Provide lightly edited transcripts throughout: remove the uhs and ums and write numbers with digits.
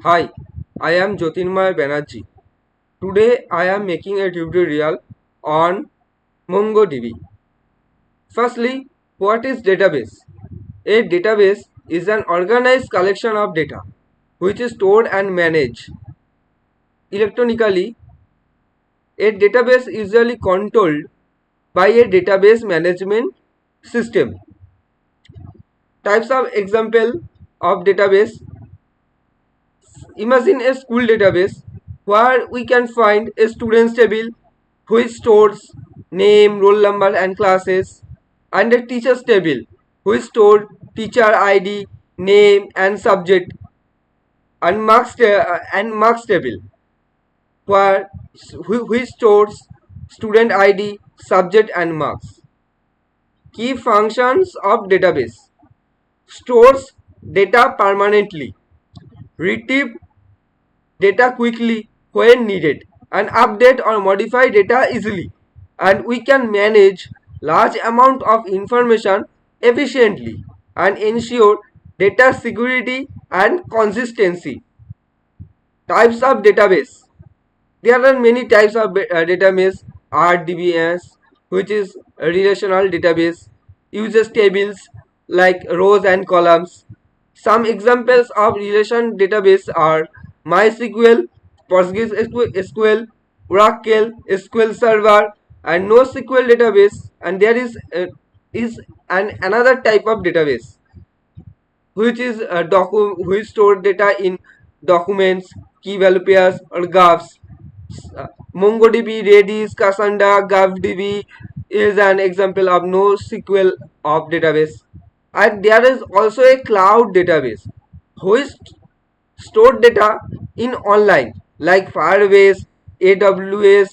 Hi, I am Jyotirmoy Banerjee. Today I am making a tutorial on MongoDB. Firstly, what is database? A database is an organized collection of data which is stored and managed electronically. A database is usually controlled by a database management system. Types of example of database. Imagine a school database where we can find a students table which stores name, roll number and classes, and a teachers table which stores teacher ID, name and subject, and marks table where which stores student ID, subject and marks. Key functions of database: stores data permanently, retrieve data quickly when needed, and update or modify data easily, and we can manage large amount of information efficiently and ensure data security and consistency. Types of database: there are many types of database. RDBS, which is a relational database, uses tables like rows and columns. Some examples of relation database are MySQL, PostgreSQL, Oracle, SQL Server, and NoSQL database. And there is another type of database which is which store data in documents, key value pairs, or graphs. MongoDB, Redis, Cassandra, GraphDB is an example of NoSQL of database. And there is also a cloud database which store data in online like Firebase, AWS,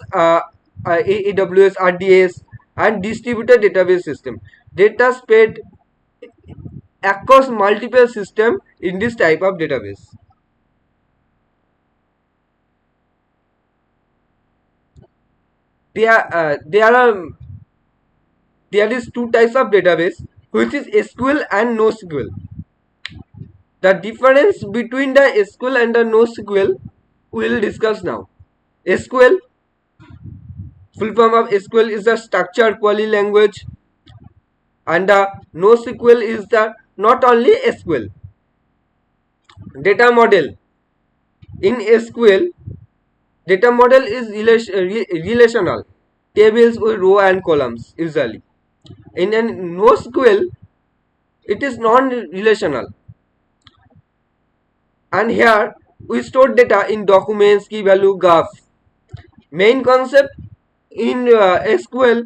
AWS RDS, and distributed database system. Data spread across multiple systems in this type of database. There is two types of database, which is SQL and NoSQL. The difference between the SQL and the NoSQL we will discuss now. SQL, full form of SQL, is the structured query language, and the NoSQL is the not only SQL. Data model: in SQL, data model is relational, tables with row and columns usually. In NoSQL, it is non-relational, and here we store data in documents, key value, graph. Main concept: in SQL,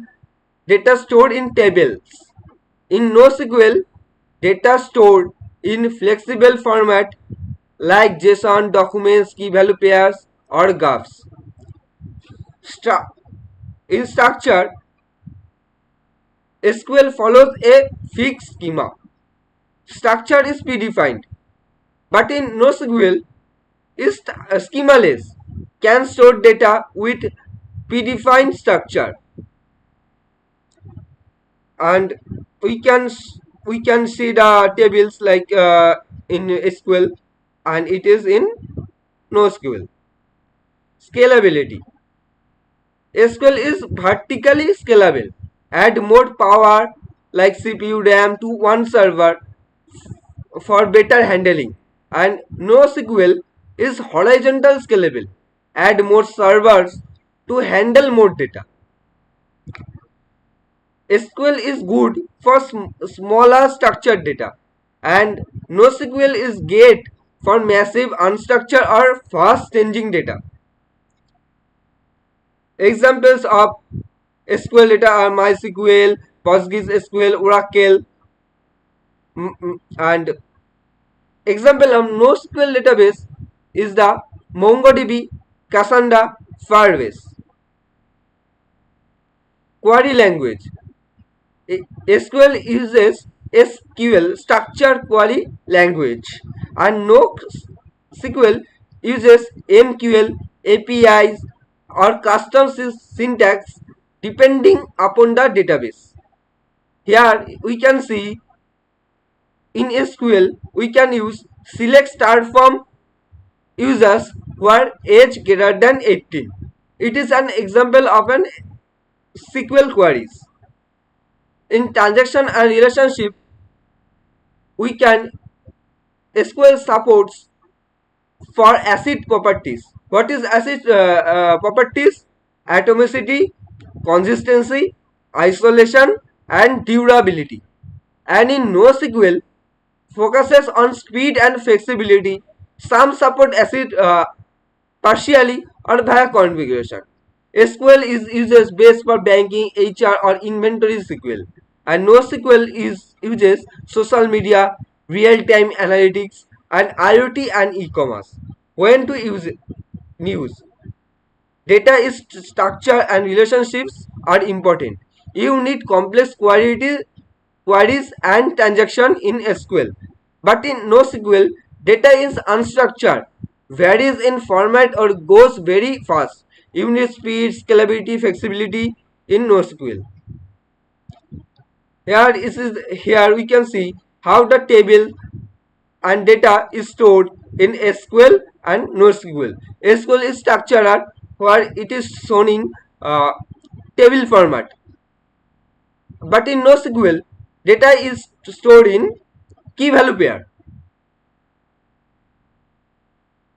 data stored in tables. In NoSQL, data stored in flexible format like JSON, documents, key value pairs, or graphs. In structure, SQL follows a fixed schema. Structure is predefined, but in NoSQL is schemaless, can store data with predefined structure, and we can see the tables like in SQL, and it is in NoSQL. Scalability: SQL is vertically scalable. Add more power like CPU, RAM to one server for better handling, and NoSQL is horizontal scalable. Add more servers to handle more data. SQL is good for smaller structured data, and NoSQL is great for massive unstructured or fast changing data. Examples of SQL data are MySQL, PostgreSQL, Oracle, and example of NoSQL database is the MongoDB, Cassandra, Firebase. Query language: SQL uses SQL, structured query language, and NoSQL uses MQL, APIs, or custom syntax depending upon the database. Here we can see in SQL we can use select star from users who are age greater than 18. It is an example of an SQL queries. In transaction and relationship, we can SQL supports for ACID properties. What is ACID properties? Atomicity, consistency, isolation, and durability. And in NoSQL, focuses on speed and flexibility. Some support ACID partially or via configuration. SQL is uses best for banking, HR, or inventory SQL, and NoSQL is uses social media, real-time analytics, and IoT and e-commerce. When to use news? Data is structure and relationships are important. You need complex queries and transaction in SQL. But in NoSQL, data is unstructured, varies in format or goes very fast. You need speed, scalability, flexibility in NoSQL. Here we can see how the table and data is stored in SQL and NoSQL. SQL is structured where it is shown in table format, but in NoSQL, data is stored in key value pair.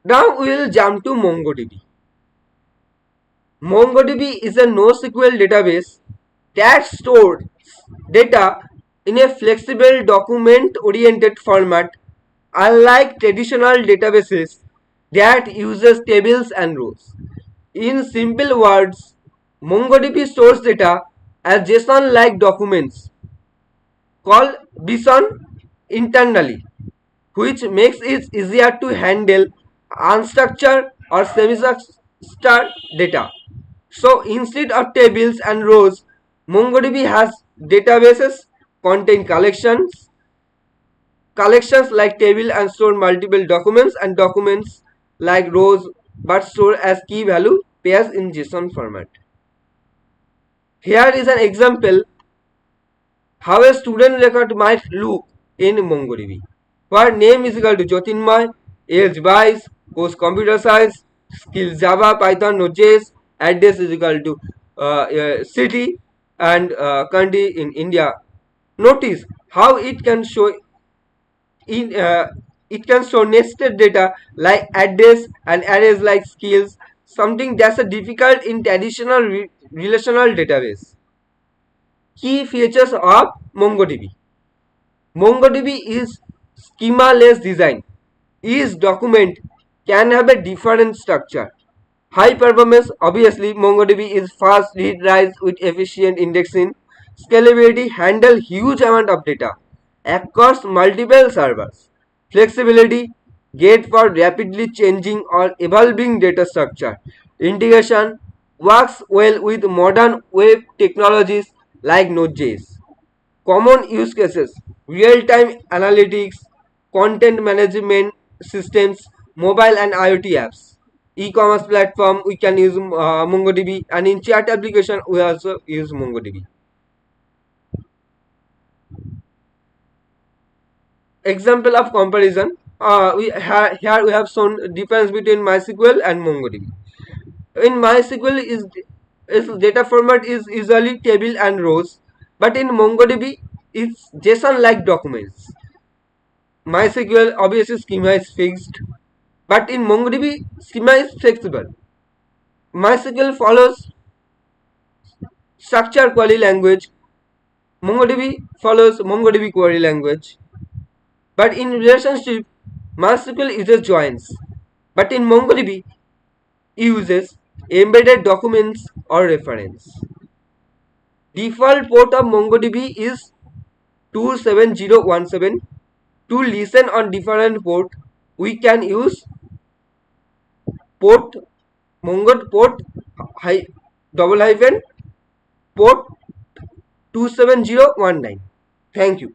Now we will jump to MongoDB. MongoDB is a NoSQL database that stores data in a flexible document-oriented format, unlike traditional databases that uses tables and rows. In simple words, MongoDB stores data as JSON-like documents called JSON internally, which makes it easier to handle unstructured or semi-structured data. So instead of tables and rows, MongoDB has databases contain collections like table and store multiple documents, and documents like rows but store as key value pairs in JSON format. Here is an example how a student record might look in MongoDB, where name is equal to Jyotinmoy, age 22, course computer science, skills Java, Python, Node.js, address is equal to city and country in India. Notice how it can show nested data like address and arrays like skills, something that's a difficult in traditional relational database. Key features of MongoDB. MongoDB is schema-less design. Each document can have a different structure. High performance, obviously, MongoDB is fast read write with efficient indexing. Scalability, handle huge amount of data across multiple servers. Flexibility, great for rapidly changing or evolving data structure. Integration, works well with modern web technologies like Node.js. Common use cases: real-time analytics, content management systems, mobile and IoT apps. E-commerce platform, we can use MongoDB, and in chat application we also use MongoDB. Example of comparison. Here we have shown difference between MySQL and MongoDB. In MySQL is data format is usually table and rows, but in MongoDB it's JSON-like documents. MySQL obviously schema is fixed, but in MongoDB schema is flexible. MySQL follows structure query language. MongoDB follows MongoDB query language. But in relationship, MySQL uses joins, but in MongoDB uses embedded documents or reference. Default port of MongoDB is 27017. To listen on different port, we can use port double hyphen port 27019. Thank you.